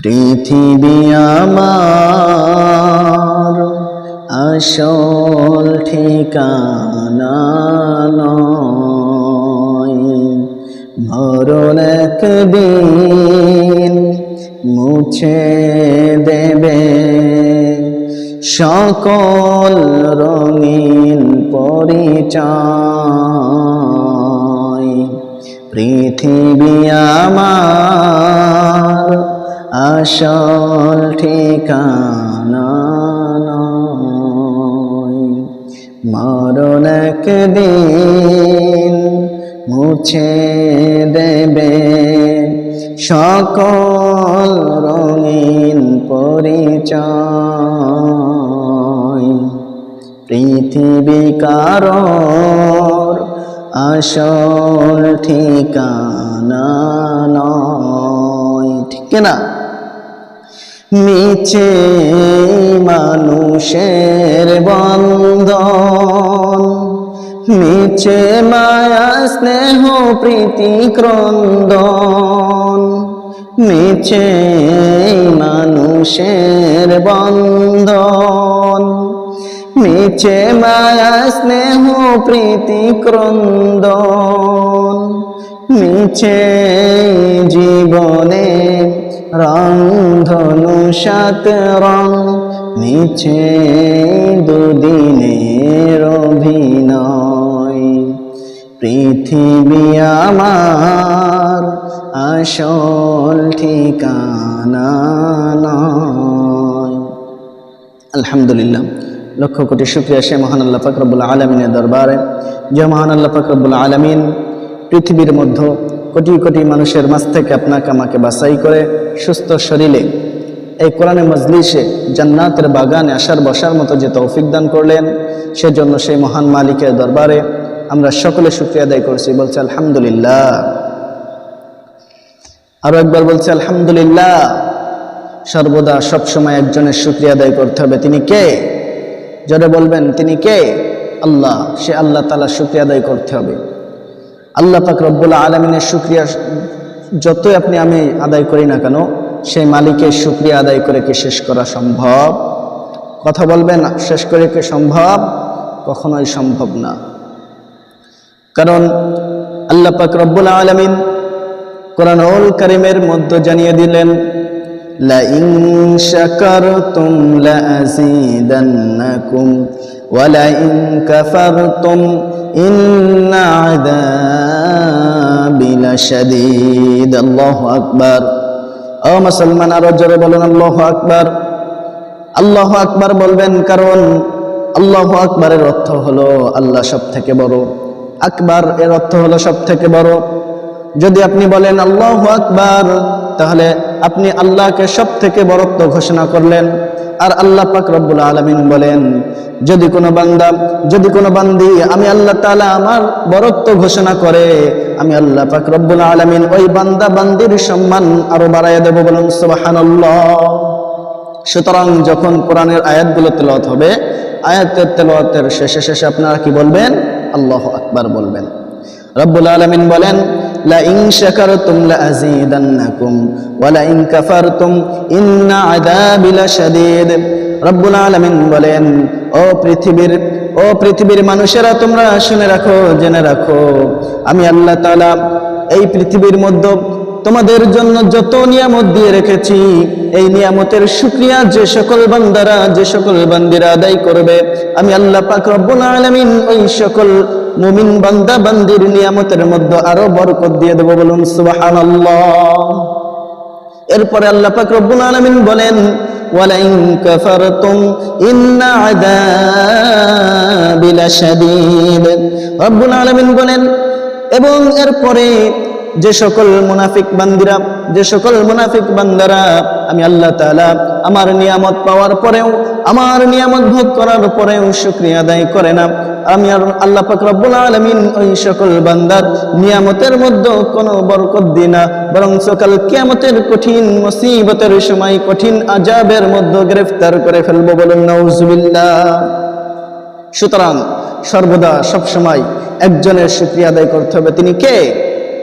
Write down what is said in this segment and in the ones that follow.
পৃথিবী আমার আসল ঠিকানা নয়, মরণ একদিন মুছে দেবে সকল রঙিন পরিচয়। পৃথিবী আমার আসল ঠিকানা নয়, মরণ একদিন মুছে দেবে সকল রঙিন পরিচয়। পৃথিবী কারোর আসল ঠিকানা নয়, ঠিক না? মিছে মানুষের বন্ধন, মিছে মায়া স্নেহ প্রীতি ক্রন্দন, মিছে মানুষের বন্ধন, মিছে মায়া স্নেহ প্রীতি ক্রন্দন, মিছে জীবনে রং ধনু সাত রং, মিছে দুদিনের অভিনয়। পৃথিবী আমার আসল ঠিকানা নয়। আলহামদুলিল্লাহ, লক্ষ কোটি শুকরিয়া সে মহান আল্লাহ পাক রব্বুল আলামিনের দরবারে, যে মহান আল্লাহ পাক রব্বুল আলামিন পৃথিবীর মধ্যে কোটি কোটি মানুষের মাঝ থেকে আপনাকে আমাকে বাছাই করে সুস্থ শরীরে এই কোরআনের মজলিসে জান্নাতের বাগানে আসার বসার মতো যে তৌফিক দান করলেন, সেজন্য সেই মহান মালিকের দরবারে আমরা সকলে শুকরিয়া আদায় করছি। বলছি আলহামদুলিল্লাহ। আরো একবার বলছি আলহামদুলিল্লাহ। সর্বদা সবসময় একজনের শুকরিয়া আদায় করতে হবে। তিনি কে? জোরে বলবেন, তিনি কে? আল্লাহ। সে আল্লাহ তাআলার শুকরিয়া আদায় করতে হবে। আল্লাহ পাক রব্বুল আলামিনের শুকরিয়া যতই আপনি আমি আদায় করি না কেন, সেই মালিকের শুকরিয়া আদায় করে কি শেষ করা সম্ভব? কথা বলবেন, শেষ করে কি সম্ভব? কখনোই সম্ভব না। কারণ আল্লাহ পাক রব্বুল আলামিন কোরআনুল কারীমের মধ্যে জানিয়ে দিলেন, লা ইন শাকারতুম লা আযীদান্নাকুম ওয়া লা ইন কাফারতুম ইন্না আযাবি লাশাদীদ। আল্লাহু আকবার। ও মুসলমান, আরো জোরে বলুন আল্লাহু আকবার। আল্লাহু আকবার বলবেন, কারণ আল্লাহু আকবারের অর্থ হলো আল্লাহ সব থেকে বড়। আকবার এর অর্থ হলো সব থেকে বড়। যদি আপনি বলেন আল্লাহু আকবার, তাহলে আপনি আল্লাহকে সব থেকে বড়ত্ব ঘোষণা করলেন। আর আল্লাহ পাক রব্বুল আলামিন বলেন, যদি কোনো বান্দা, যদি কোনো বান্দি আমি আল্লাহ তাআলা আমার বড়ত্ব ঘোষণা করে, আমি আল্লাহ পাক রব্বুল আলামিন ওই বান্দা বান্দির সম্মান আরো বাড়াইয়া দেব। বলুন সুবহানাল্লাহ। সুতরাং যখন কোরআনের আয়াতগুলো তেলাওয়াত হবে, আয়াতের তেলাওয়াতের শেষে শেষে আপনারা কি বলবেন? আল্লাহু আকবার বলবেন। রব্বুল আলামিন বলেন, লা ইন শাকারতুম লা আযীদান্নাকুম ওয়া লা ইন কাফারতুম ইন্না আযাবি লাশাদীদ। রব্বুল আলামিন বলেন, ও পৃথিবীর মানুষেরা, তোমরা শুনে রাখো, জেনে রাখো, আমি আল্লাহ তাআলা এই পৃথিবীর মধ্যে তোমাদের জন্য যত নিয়ামত দিয়ে রেখেছি, এই নিয়ামতের শুকরিয়া যে সকল বান্দারা, যে সকল বান্দিরা আদায় করবে, আমি আল্লাহ পাক রব্বুল আলামিন ওই সকল মুমিন বান্দা বান্দির নিয়ামতের মধ্যে আরো বরকত দিয়ে দেব। বলুন সুবহানাল্লাহ। এরপরে আল্লাহ পাক রব্বুল আলামিন বলেন, ওয়ালা ইন কাফারতুম ইন্না আযাবি লাশাদীদ। রব্বুল আলামিন বলেন, এবং এরপরে যে সকল মুনাফিক বান্দিরা, যে সকল মুনাফিক বান্দারা আমি আল্লাহ তাআলা আমার নিয়ামত পাওয়ার পরেও, আমার নিয়ামত ভোগ করার পরেও শুকরিয়া আদায় করে না, আমি আর আল্লাহ পাক রব্বুল আলামিন ওই সকল বান্দার নিয়ামতের মধ্যে কোনো বরকত দিই না, বরং সকাল কিয়ামতের কঠিন মুসিবতের সময়, কঠিন আযাবের মধ্যে গ্রেফতার করে ফেলবো। বলুন নাউজুবিল্লাহ। সুতরাং সর্বদা সবসময় একজনের শুকরিয়া আদায় করতে হবে। তিনি কে?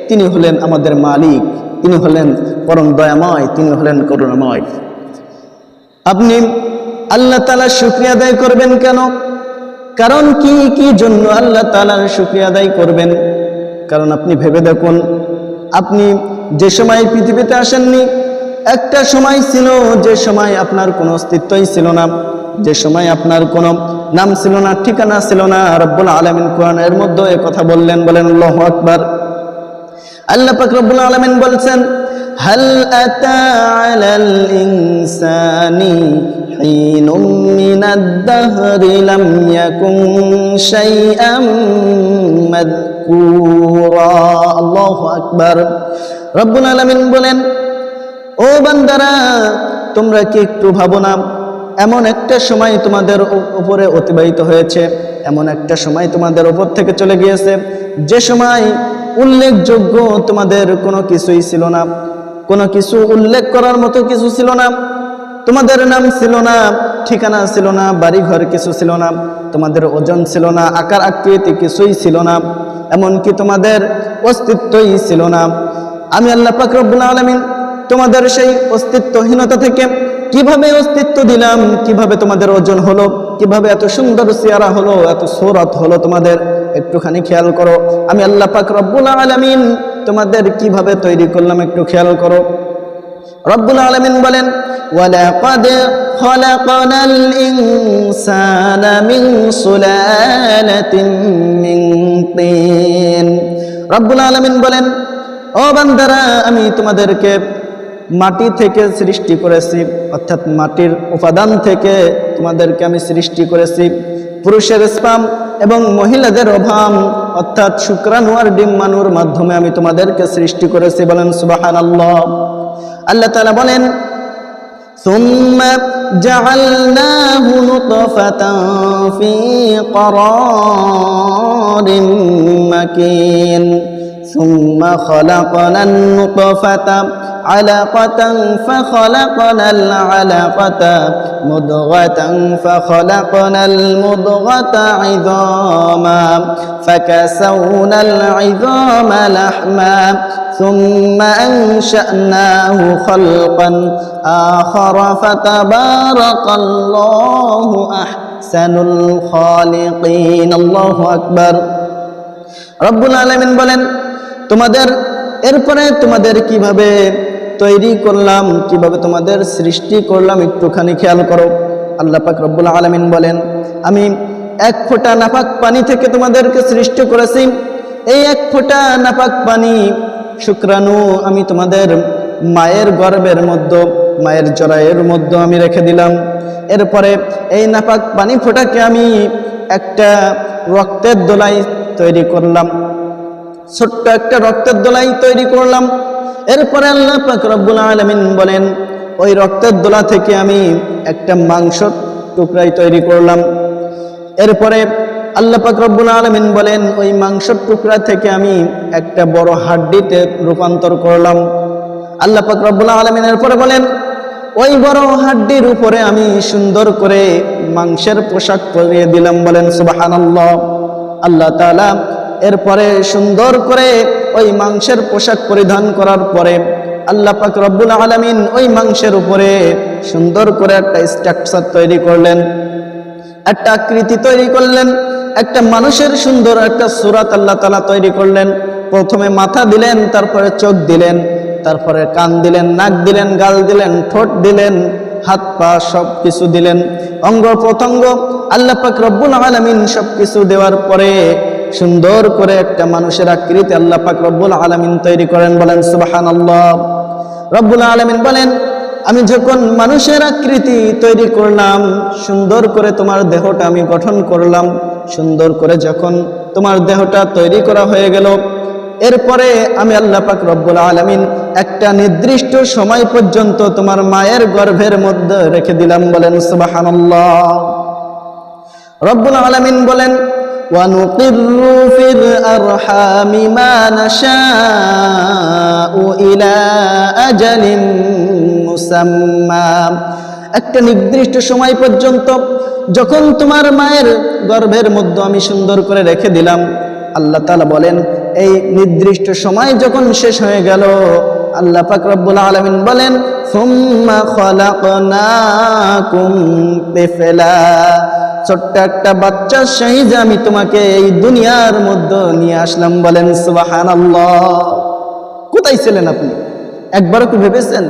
তিনি হলেন আমাদের মালিক, তিনি হলেন পরম দয়াময়, তিনি হলেন করুণাময়। আপনি আল্লাহ তাআলার শুকরিয়া আদায় করবেন কেন? কারণ কি জন্য আল্লাহ তাআলার শুকরিয়া আদায় করবেন? কারণ আপনি ভেবে দেখুন, আপনি যে সময় পৃথিবীতে আসেননি, একটা সময় ছিল যে সময় আপনার কোনো অস্তিত্বই ছিল না, যে সময় আপনার কোনো নাম ছিল না, ঠিকানা ছিল না। রব্বুল আলামিন কোরআনের মধ্যে এই কথা বললেন, বলেন আল্লাহু আকবার। আল্লাহ পাক রব্বুল আলামিন বলছেন, হাল আতা আলাল ইনসানি হিনুম মিনাদ দাহরি লাম ইয়াকুন শাইআম মাযকুরা। আল্লাহু আকবার। রব্বুল আলামিন বলেন, ও বান্দারা, তোমরা কি একটু ভাবো না, এমন একটা সময় তোমাদের উপরে অতিবাহিত হয়েছে, এমন একটা সময় তোমাদের উপর থেকে চলে গিয়েছে, যে সময় উল্লেখযোগ্য তোমাদের কোনো কিছুই ছিল না, কোনো কিছু উল্লেখ করার মতো কিছু ছিল না। তোমাদের নাম ছিল না, ঠিকানা ছিল না, বাড়িঘর কিছু ছিল না, তোমাদের ওজন ছিল না, আকার আকৃতি কিছুই ছিল না, এমনকি তোমাদের অস্তিত্বই ছিল না। আমি আল্লাহ পাক রব্বুল আলামিন তোমাদের সেই অস্তিত্বহীনতা থেকে কিভাবে অস্তিত্ব দিলাম, কিভাবে তোমাদের ওজন হলো, কিভাবে এত সুন্দর চেহারা হলো, এত সূরত হলো তোমাদের, একটুখানি খেয়াল করো। আমি আল্লাহ পাক রব্বুল আলামিন তোমাদের কিভাবে তৈরি করলাম, একটু খেয়াল করো। রব্বুল আলামিন বলেন, ওয়ালাকাদ খলাকনাল ইনসানা মিন সুলালাতিন মিন তিন। রব্বুল আলামিন বলেন, ও বান্দারা, আমি তোমাদেরকে মাটি থেকে সৃষ্টি করেছি, অর্থাৎ মাটির উপাদান থেকে তোমাদেরকে আমি সৃষ্টি করেছি। পুরুষের স্পাম এবং মহিলাদের ওভাম অর্থাৎ শুক্রাণু আর ডিম্বাণুর মাধ্যমে আমি তোমাদেরকে সৃষ্টি করেছি। বলেন সুবহানাল্লাহ। আল্লাহ তাআলা বলেন, সুম্মা জাআলনাহু নুতফাতান ফি ক্বারারিন মাকিন সুম্মা খালাকনান নুতফাতা আলাকাতান ফাখালাকনাল আলাকাতা মুদগাতান ফাখালাকনাল মুদগাতা ইযামা ফাকাসাউনাল ইযামা লাহমা সুম্মা আনশা'নাহু খালকান আখারা ফাতাবারাকাল্লাহু আহসানুল খালিকিন। আল্লাহু আকবার। রব্বুল আলামিন বলেন, এরপরে তোমাদের কিভাবে তৈরি করলাম, কিভাবে তোমাদের সৃষ্টি করলাম, একটুখানি খেয়াল করো। আল্লাহ পাক রব্বুল আলামিন বলেন, আমি এক ফোঁটা নাপাক পানি থেকে তোমাদেরকে সৃষ্টি করেছি। এই এক ফোঁটা নাপাক পানি শুক্রাণু আমি তোমাদের মায়ের গর্ভের মধ্যে, মায়ের জরায়ের মধ্যে আমি রেখে দিলাম। এরপরে এই নাপাক পানি ফোঁটাকে আমি একটা রক্তের দোলাই তৈরি করলাম, ছোট্ট একটা রক্তের দোলাই তৈরি করলাম। এরপরে আল্লাহ পাক রব্বুল আলামিন বলেন, ওই রক্তের দোলা থেকে আমি একটা মাংসর টুকরাই তৈরি করলাম। এরপরে আল্লাহ পাক রব্বুল আলামিন বলেন, ওই মাংসর টুকরা থেকে আমি একটা বড় হাড্ডিতে রূপান্তর করলাম। আল্লাহ পাক রব্বুল আলামিন এরপরে বলেন, ওই বড় হাড্ডির উপরে আমি সুন্দর করে মাংসের পোশাক পরিয়ে দিলাম। বলেন সুবহানাল্লাহ। আল্লাহ তাআলা এরপরে সুন্দর করে ওই মাংসের পোশাক পরিধান করার পরে আল্লাহ পাক রব্বুল আলামিন ওই মাংসের উপরে সুন্দর করে একটা স্ট্রাকচার তৈরি করলেন, একটা আকৃতি তৈরি করলেন, একটা মানুষের সুন্দর একটা সূরত আল্লাহ তাআলা তৈরি করলেন। প্রথমে মাথা দিলেন, তারপরে চোখ দিলেন, তারপরে কান দিলেন, নাক দিলেন, গাল দিলেন, ঠোঁট দিলেন, হাত পা সব কিছু দিলেন, অঙ্গ প্রত্যঙ্গ আল্লাহ পাক রব্বুল আলামিন সব কিছু দেওয়ার পরে সুন্দর করে একটা মানুষের আকৃতি আল্লাহ পাক রব্বুল আলামিন তৈরি করেন। বলেন সুবহানাল্লাহ। রব্বুল আলামিন বলেন, আমি যখন মানুষের আকৃতি তৈরি করলাম, সুন্দর করে তোমার দেহটা আমি গঠন করলাম, সুন্দর করে যখন তোমার দেহটা তৈরি করা হয়ে গেল, এরপরে আমি আল্লাহ পাক রব্বুল আলামিন একটা নির্দিষ্ট সময় পর্যন্ত তোমার মায়ের গর্ভের মধ্যে রেখে দিলাম। বলেন সুবহানাল্লাহ। রব্বুল আলামিন বলেন, ওয়ানুকিরু ফিল আরহামি মা নাশাউ ইলা আজালিন মুসাম্মা। একটা নির্দিষ্ট সময় পর্যন্ত যখন তোমার মায়ের গর্ভের মধ্যে আমি সুন্দর করে রেখে দিলাম, আল্লাহ তাআলা বলেন, এই নির্দিষ্ট সময় যখন শেষ হয়ে গেল, আল্লাহ পাক রব্বুল আলামিন বলেন সুম্মা খলাকনাকুম তিফলা, ছোট্ট একটা বাচ্চার সাইজে আমি তোমাকে এই দুনিয়ার মধ্যে নিয়ে আসলাম। বলেন সুবহানাল্লাহ। কোথায় ছিলেন আপনি? একবারও কি ভেবেছেন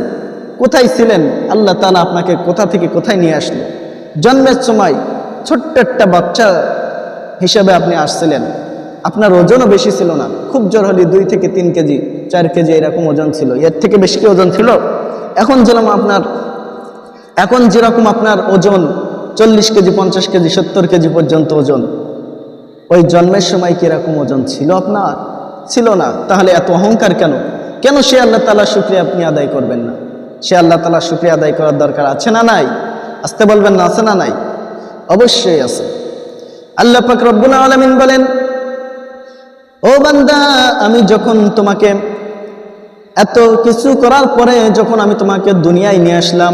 কোথায় ছিলেন? আল্লাহ তাআলা আপনাকে কোথা থেকে কোথায় নিয়ে আসলো? জন্মের সময় ছোট্ট একটা বাচ্চা হিসেবে আপনি আসছিলেন। আপনার ওজনও বেশি ছিল না, খুব জোর হলে 2 থেকে 3 কেজি 4 কেজি এরকম ওজন ছিল, এর থেকে বেশি কি ওজন ছিল? এখন যেরকম আপনার ওজন 40 কেজি 50 কেজি 70 কেজি পর্যন্ত ওজন, ওই জন্মের সময় কিরকম ওজন ছিল আপনার? ছিল না। তাহলে এত অহংকার কেন? কেন সে আল্লাহ তাআলার শুকরিয়া আপনি আদায় করবেন না? সে আল্লাহ তাআলার শুকরিয়া আদায় করার দরকার আছে না নাই? আসতে বলবেন না, আছে না নাই? অবশ্যই আছে। আল্লাহ পাক রব্বুল আলামিন বলেন, ও বান্দা, আমি যখন তোমাকে এত কিছু করার পরে যখন আমি তোমাকে দুনিয়ায় নিয়ে আসলাম,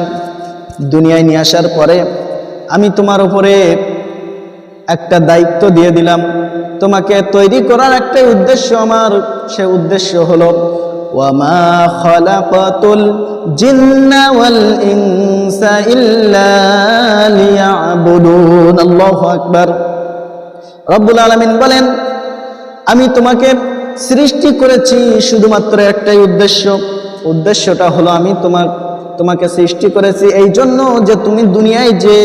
দুনিয়ায় নিয়ে আসার পরে আমি তোমার উপরে একটা দায়িত্ব দিয়ে দিলাম। তোমাকে তৈরি করার একটা উদ্দেশ্য আমার, সে উদ্দেশ্য হলো ওয়ামা খালাকাতুল জিন্না ওয়াল ইনসা ইল্লা লিয়াবুদুন। আল্লাহু আকবার। রব্বুল আলামিন বলেন, আমি তোমাকে সৃষ্টি করেছি শুধুমাত্র একটাই উদ্দেশ্যটা হলো আমি তোমাকে সৃষ্টি করেছি এই জন্য যে তুমি দুনিয়ায় যে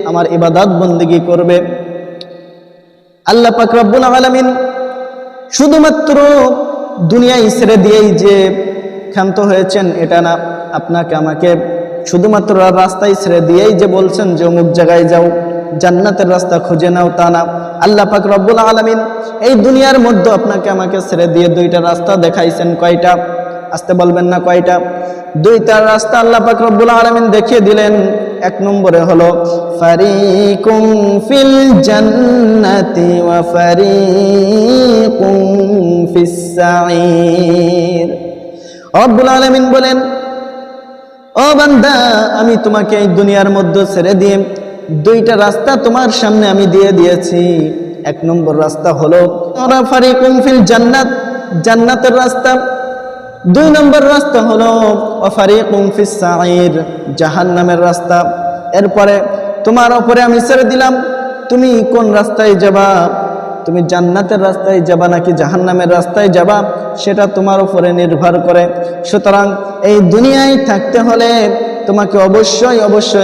আমার ইবাদত বন্দেগী করবে। আল্লাহ পাক রব্বুল আলামিন শুধুমাত্র দুনিয়ায় ছেড়ে দিয়েই যে ক্ষান্ত হয়েছেন এটা না, আপনাকে আমাকে শুধুমাত্র রাস্তায় ছেড়ে দিয়েই যে বলছেন যে অমুক জায়গায় যাও, জান্নাতের রাস্তা খুঁজে নাও, তা না। আল্লাহ পাক রব্বুল আলামিন এই দুনিয়ার মধ্যে আপনাকে আমাকে ছেড়ে দিয়ে 2টা রাস্তা দেখাইছেন। কয়টা? আসতে বলবেন না কয়টা? 2টা রাস্তা আল্লাহ পাক রব্বুল আলামিন দেখিয়ে দিলেন। 1 নম্বরে হলো ফারিকুম ফিল জান্নাতি ওয়া ফারিকুম ফিস সাঈর। রব্বুল আলামিন বলেন, ও বান্দা, আমি তোমাকে এই দুনিয়ার মধ্যে ছেড়ে দিয়ে 2টা রাস্তা তোমার সামনে আমি দিয়ে দিয়েছি। 1 নম্বর রাস্তা হলো ফারিকুম ফিল জান্নাত, জান্নাতের রাস্তা। 2 নম্বর রাস্তা হলো ফারিকুম ফিস সাঈর, জাহান্নামের রাস্তা। এরপরে তোমার উপরে আমি ছেড়ে দিলাম তুমি কোন রাস্তায় যাবা, তুমি জান্নাতের রাস্তায় যাবা নাকি জাহান্নামের রাস্তায় যাবা, সেটা তোমার উপরে নির্ভর করে। সুতরাং এই দুনিয়ায় থাকতে হলে তোমাকে অবশ্যই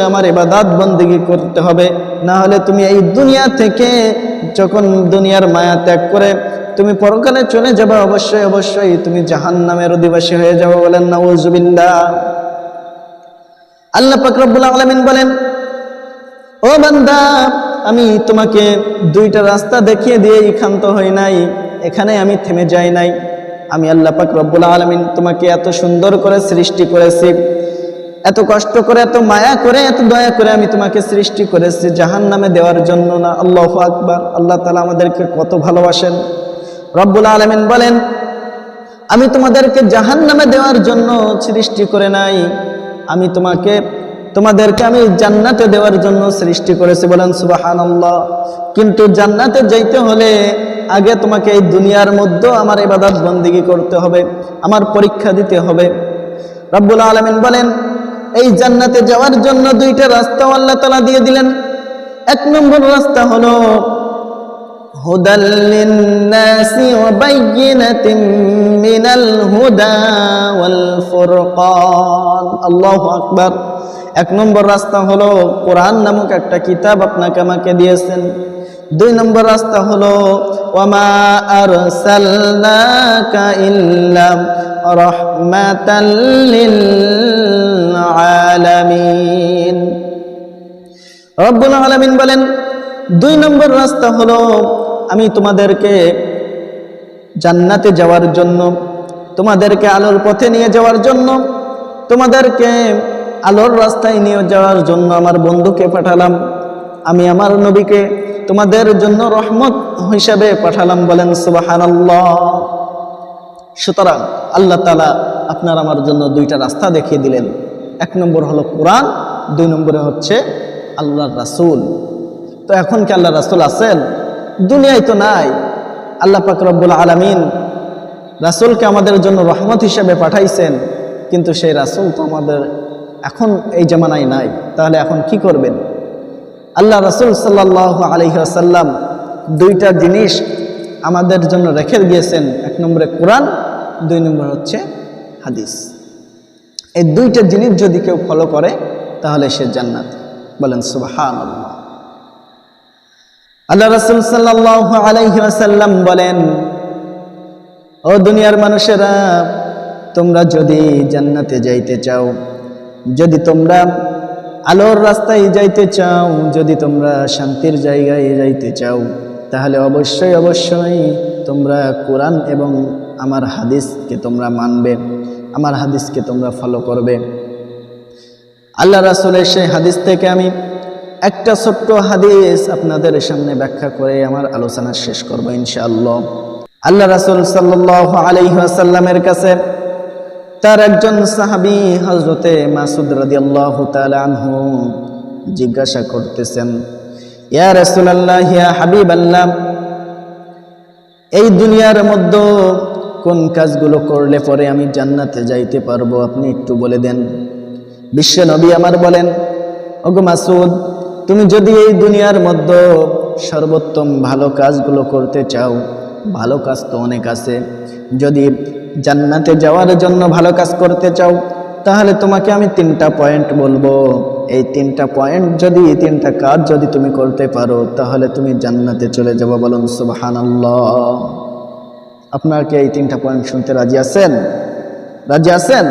আমার ইবাদত বন্দেগী করতে হবে। না হলে তুমি এই দুনিয়া থেকে যখন দুনিয়ার মায়া ত্যাগ করে তুমি পরকালে চলে যাবে, অবশ্যই তুমি জাহান্নামের অধিবাসী হয়ে যাবে। বলেন নাউযুবিল্লাহ। আল্লাহ পাক রব্বুল আলামিন বলেন, ও বান্দা, আমি তোমাকে 2টা রাস্তা দেখিয়ে দিয়ে ক্ষান্ত হই নাই, এখানে আমি থেমে যাই নাই। আমি আল্লাহ পাক রব্বুল আলামিন তোমাকে এত সুন্দর করে সৃষ্টি করেছি, এত কষ্ট করে, এত মায়া করে, এত দয়া করে আমি তোমাকে সৃষ্টি করেছি জাহান্নামে দেওয়ার জন্য না। আল্লাহু আকবার। আল্লাহ তাআলা আমাদেরকে কত ভালোবাসেন। রব্বুল আলামিন বলেন, আমি তোমাদেরকে জাহান্নামে দেওয়ার জন্য সৃষ্টি করে নাই, আমি তোমাদেরকে আমি জান্নাতে দেওয়ার জন্য সৃষ্টি করেছি। বলেন সুবহানাল্লাহ। কিন্তু জান্নাতে যাইতে হলে আগে তোমাকে এই দুনিয়ার মধ্যে আমার ইবাদত বন্দেগী করতে হবে, আমার পরীক্ষা দিতে হবে। রব্বুল আলামিন বলেন, এই জান্নাতে যাওয়ার জন্য 2টা রাস্তা আল্লাহ তাআলা দিয়ে দিলেন। 1 নম্বর রাস্তা হলো হুদাল লিন-নাসি ওয়া বায়্যিনাতিন মিনাল হুদা ওয়াল ফুরকান। আল্লাহু আকবার। 1 নম্বর রাস্তা হলো কোরআন নামক একটা কিতাব আপনাকে আমাকে দিয়েছেন। 2 নম্বর রাস্তা হলো ওয়ামা আরসালনাকা ইল্লা রাহমাতাল লিল আলামিন। রব্বুল আলামিন বলেন, 2 নম্বর রাস্তা হলো আমি তোমাদেরকে জান্নাতে যাওয়ার জন্য, তোমাদেরকে আলোর পথে নিয়ে যাওয়ার জন্য, তোমাদেরকে আলোর রাস্তায় নিয়ে যাওয়ার জন্য আমার বন্ধুকে পাঠালাম। আমি আমার নবীকে তোমাদের জন্য রহমত হিসাবে পাঠালাম। বলেন সুবহানাল্লাহ। সুতরাং আল্লাহ তাআলা আপনার আমার জন্য 2টা রাস্তা দেখিয়ে দিলেন। 1 নম্বর হলো কোরআন, 2 নম্বরে হচ্ছে আল্লাহর রাসূল। তো এখন কি আল্লাহর রাসূল আছেন? দুনিয়ায় তো নাই। আল্লাহ পাক রব্বুল আলামিন রাসূলকে আমাদের জন্য রহমত হিসেবে পাঠাইছেন। কিন্তু সেই রাসূল তো আমাদের এখন এই জামানায় নাই, তাহলে এখন কি করবেন? আল্লাহ রাসূল সাল্লাল্লাহু আলাইহি ওয়াসাল্লাম দুইটা জিনিস আমাদের জন্য রেখে গিয়েছেন, এক নম্বরে কোরআন, দুই নম্বর হচ্ছে হাদিস। এই দুইটা জিনিস যদি কেউ ফলো করে তাহলে সে জান্নাত। বলেন সুবহানাল্লাহ। আল্লাহ রাসূল সাল্লাল্লাহু আলাইহি ওয়াসাল্লাম বলেন, ও দুনিয়ার মানুষেরা, তোমরা যদি জান্নাতে যাইতে চাও, যদি তোমরা আলোর রাস্তায় যাইতে চাও, যদি তোমরা শান্তির জায়গায় যাইতে চাও, তাহলে অবশ্যই অবশ্যই তোমরা কোরআন এবং আমার হাদিসকে তোমরা মানবে, আমার হাদিসকে তোমরা ফলো করবে। আল্লাহ রাসূলের সেই হাদিস থেকে আমি একটা ছোট্ট হাদিস আপনাদের সামনে ব্যাখ্যা করে আমার আলোচনা শেষ করব ইনশাআল্লাহ। আল্লাহ রাসূল সাল্লাল্লাহু আলাইহি ওয়াসাল্লামের কাছে তার একজন সাহাবী হযরতে মাসউদ রাদিয়াল্লাহু তাআলা আনহু জিজ্ঞাসা করতেছেন, ইয়া রাসূলুল্লাহ, ইয়া হাবিবাল্লাহ, এই দুনিয়ার মধ্যে কোন কাজগুলো করলে পরে আমি জান্নাতে যাইতে পারবো, আপনি একটু বলে দেন। বিশ্ব নবী আমার বলেন, ওগো মাসউদ, তুমি যদি এই দুনিয়ার মধ্যে সর্বোত্তম ভালো কাজগুলো করতে চাও, ভালো কাজ তো অনেক আছে, যদি জান্নাতে যাওয়ার জন্য ভালো কাজ করতে চাও, তাহলে তোমাকে আমি 3টা পয়েন্ট বলবো। এই 3টা পয়েন্ট যদি, 3টা কাজ যদি তুমি করতে পারো, তাহলে তুমি জান্নাতে চলে যাবে। বলুন সুবহানাল্লাহ। আপনাকে এই 3টা পয়েন্ট শুনতে রাজি আছেন? রাজি আছেন?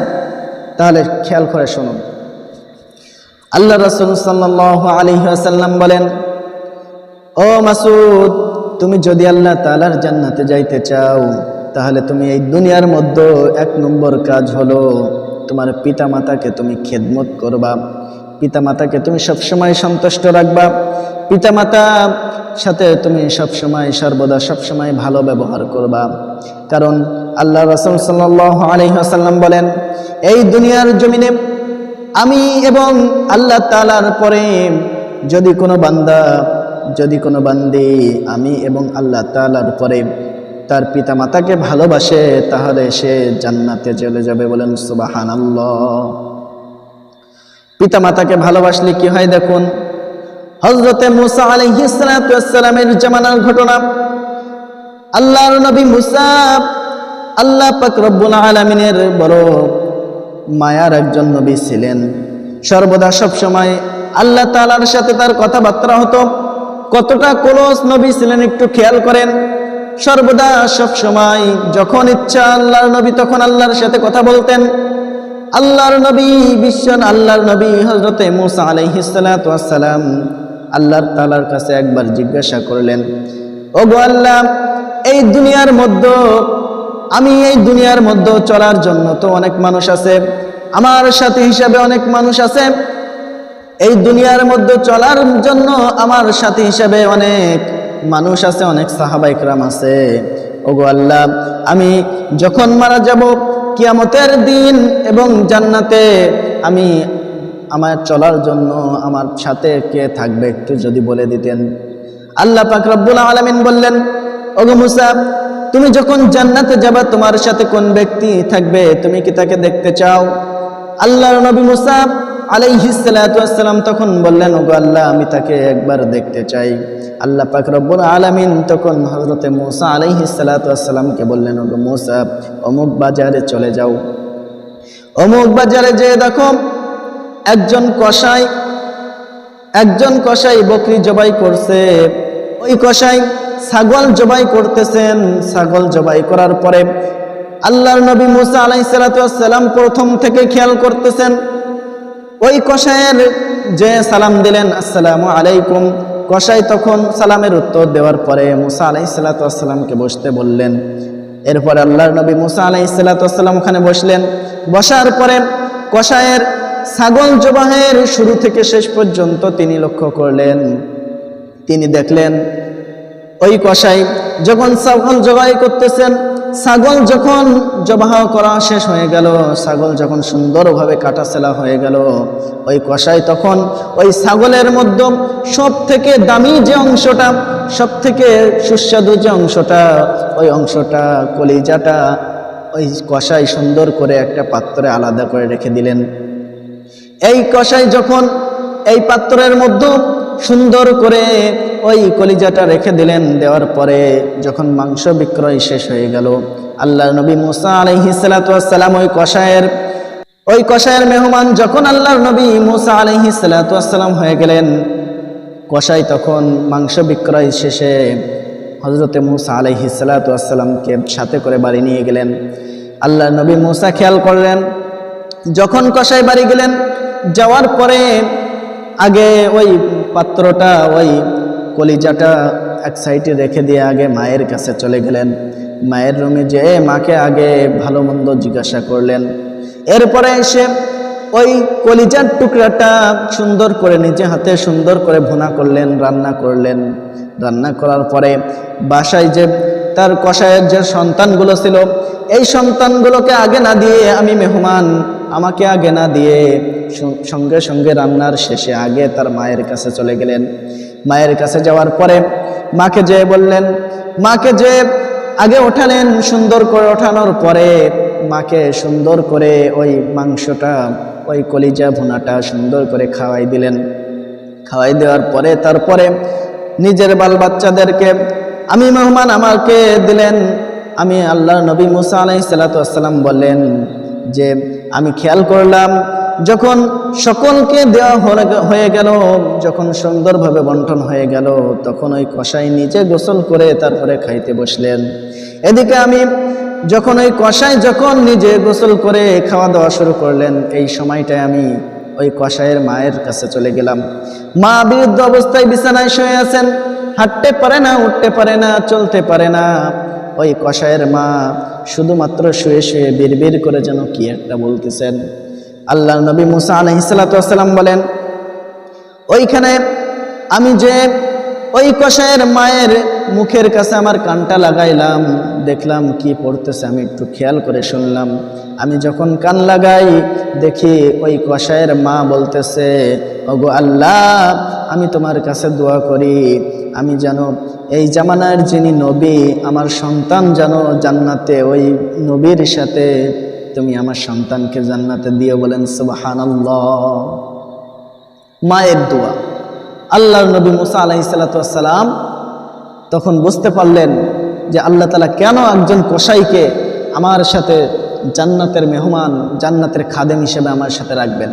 তাহলে খেয়াল করে শুনুন। আল্লাহ রাসূল সাল্লাল্লাহু আলাইহি ওয়াসাল্লাম বলেন, ও মাসউদ, তুমি যদি আল্লাহ তাআলার জান্নাতে যাইতে চাও, তাহলে তুমি এই দুনিয়ার মধ্যে 1 নম্বর কাজ হলো তোমার পিতামাতাকে তুমি খেদমত করবা, পিতামাতাকে তুমি সবসময় সন্তুষ্ট রাখবা, পিতামাতার সাথে তুমি সবসময় সর্বদা সবসময় ভালো ব্যবহার করবা। কারণ আল্লাহ রাসূল সাল্লাল্লাহু আলাইহি ওয়াসাল্লাম বলেন, এই দুনিয়ার জমিনে আমি এবং আল্লাহ তাআলার পরে যদি কোনো বান্দা, যদি কোনো বান্দি আমি এবং আল্লাহ তাআলার পরে তার পিতামাতাকে ভালোবাসে, তাহলে সে জান্নাতে চলে যাবে। বলেন সুবহানাল্লাহ। পিতামাতাকে ভালোবাসলে কি হয় দেখুন। হযরতে মুসা আলাইহিস সালাতু ওয়াস সালামের জামানার ঘটনা। আল্লাহর নবী মুসা আল্লাহ পাক রব্বুল আলামিনের বড় মায়ার একজন নবী ছিলেন। সর্বদা সব সময় আল্লাহ তাআলার সাথে তার কথাবার্তা হতো। কতটা ক্লোজ নবী ছিলেন একটু খেয়াল করেন। সর্বদা সব সময় যখন ইচ্ছা আল্লাহর নবী তখন আল্লাহর সাথে কথা বলতেন। আল্লাহর নবী আল্লাহর নবী হযরতে মুসা আলাইহিস সালাতু ওয়াস সালাম আল্লাহর তাআলার কাছে একবার জিজ্ঞাসা করলেন, ওগো আল্লাহ, এই দুনিয়ার মধ্যে এই দুনিয়ার মধ্যে চলার জন্য তো অনেক মানুষ আছে, আমার সাথী হিসাবে অনেক মানুষ আছে, এই দুনিয়ার মধ্যে চলার জন্য আমার সাথী হিসাবে অনেক মানুষ আছে, অনেক সাহাবায়ে কেরাম আছে। ওগো আল্লাহ, আমি যখন মারা যাব কিয়ামতের দিন এবং জান্নাতে আমার চলার জন্য আমার সাথে কে থাকবে একটু যদি বলে দিতেন। আল্লাহ পাক রব্বুল আলামিন বললেন, ওগো মুসা, তুমি যখন জান্নাতে যাবা তোমার সাথে কোন ব্যক্তি থাকবে তুমি কি তাকে দেখতে চাও? আল্লাহর নবী মুসা আলাইহিস সালাতু ওয়াস সালাম তখন বললেন, ওগো আল্লাহ, আমি তাকে একবার দেখতে চাই। আল্লাহ পাক রব্বুল আলামিন তখন হযরতে মুসা আলাইহিস সালাতু ওয়াস সালামকে বললেন, ওগো মুসা, অমুক বাজারে চলে যাও। অমুক বাজারে যেয়ে দেখো একজন কসাই বকরি জবাই করছে। ওই কসাই ছাগল জবাই করতেছেন। ছাগল জবাই করার পরে আল্লাহর নবী মুসা আলাইহিস সালাতু ওয়াস সালাম প্রথম থেকে খেয়াল করতেছেন। ওই কসাইয়ের যে সালাম দিলেন, আসসালামু আলাইকুম, কসাই তখন সালামের উত্তর দেওয়ার পরে মুসা আলাইহিস সালাতু ওয়াস সালামকে বসতে বললেন। এরপর আল্লাহর নবী মুসা আলাইহিস সালাতু ওয়াস সালাম ওখানে বসলেন। বসার পরে কসাইয়ের ছাগল জবাহের শুরু থেকে শেষ পর্যন্ত তিনি লক্ষ্য করলেন। তিনি দেখলেন ওই কসাই যখন ছাগল জবাই করতেছেন, ছাগল যখন জবাহ করা শেষ হয়ে গেল, ছাগল যখন সুন্দরভাবে কাটাছেলা হয়ে গেল, ওই কসাই তখন ওই ছাগলের মধ্যে সব থেকে দামি যে অংশটা, সব থেকে সুস্বাদু যে অংশটা, ওই অংশটা কলিজাটা ওই কষাই সুন্দর করে একটা পাত্রে আলাদা করে রেখে দিলেন। এই কষাই যখন এই পাত্রের মধ্যে সুন্দর করে ওই কলিজাটা রেখে দিলেন, দেওয়ার পরে যখন মাংস বিক্রয় শেষ হয়ে গেল, আল্লাহর নবী মুসা আলাইহিস সালাতু ওয়াস সালাম ওই কষায়ের মেহমান যখন আল্লাহর নবী মুসা আলাইহিস সালাতু ওয়াস সালাম হয়ে গেলেন, কষাই তখন মাংস বিক্রয় শেষে হযরতে মুসা আলাইহিস সালাতু ওয়াস সালামকে সাথে করে বাড়ি নিয়ে গেলেন। আল্লাহর নবী মুসা খেয়াল করলেন, যখন কষাই বাড়ি গেলেন, যাওয়ার পরে আগে ওই পাত্রটা ওই কলিজাটা এক সাইডে রেখে দিয়ে আগে মায়ের কাছে চলে গেলেন। মায়ের রুমে যেয়ে মাকে আগে ভালো মন্দ জিজ্ঞাসা করলেন। এরপরে এসে ওই কলিজার টুকরাটা সুন্দর করে নিজে হাতে সুন্দর করে ভুনা করলেন, রান্না করলেন। রান্না করার পরে বাসায় যে তার কষায়ের যে সন্তানগুলো ছিল, এই সন্তানগুলোকে আগে না দিয়ে, আমি মেহমান, আমাকে আগে না দিয়ে সঙ্গে সঙ্গে রান্নার শেষে আগে তার মায়ের কাছে চলে গেলেন। মায়ের কাছে যাওয়ার পরে মাকে যেয়ে বললেন, মাকে যে আগে ওঠালেন, সুন্দর করে ওঠানোর পরে মাকে সুন্দর করে ওই মাংসটা, ওই কলিজা ভুনাটা সুন্দর করে খাওয়াই দিলেন। খাওয়াই দেওয়ার পরে তারপরে নিজের বাল বাচ্চাদেরকে আমি মেহমান আমাকে দিলেন। আমি আল্লাহর নবী মুসা আলাইহিস সালাতু ওয়াস সালাম বললেন যে আমি খেয়াল করলাম যখন সকলকে দেওয়া হয়ে গেল, যখন সুন্দরভাবে বন্টন হয়ে গেল, তখন ওই কষাই নিজে গোসল করে তারপরে খাইতে বসলেন। এদিকে আমি যখন ওই কষাই যখন নিজে গোসল করে খাওয়া দাওয়া শুরু করলেন, এই সময়টায় আমি ওই কষাইয়ের মায়ের কাছে চলে গেলাম। মা বৃদ্ধ অবস্থায় বিছানায় শুয়ে আছেন, হাঁটতে পারে না, উঠতে পারে না, চলতে পারে না। ওই কষাইয়ের মা শুধুমাত্র শুয়ে শুয়ে বিড়বিড় করে যেন কি একটা বলতেছেন। আল্লাহর নবী মুসা আলাইহিস সালাতু ওয়াস সালাম বলেন, ওইখানে আমি যে ওই কষায়ের মায়ের মুখের কাছে আমার কানটা লাগাইলাম, দেখলাম কি পড়তেছে, আমি একটু খেয়াল করে শুনলাম। আমি যখন কান লাগাই দেখি ওই কষায়ের মা বলতেছে, ওগো আল্লাহ, আমি তোমার কাছে দোয়া করি, আমি যেন এই জামানার যিনি নবী, আমার সন্তান যেন জান্নাতে, ওই নবীর সাথে তুমি আমার সন্তানকে জান্নাতে দিও। বলেন সুবহানাল্লাহ। মায়ের দোয়া। আল্লাহর নবী মুসা আলাইহিস সালাতু ওয়াস সালাম তখন বুঝতে পারলেন যে আল্লাহ তাআলা কেন একজন কসাইকে আমার সাথে জান্নাতের মেহমান, জান্নাতের খাদেম হিসেবে আমার সাথে রাখবেন।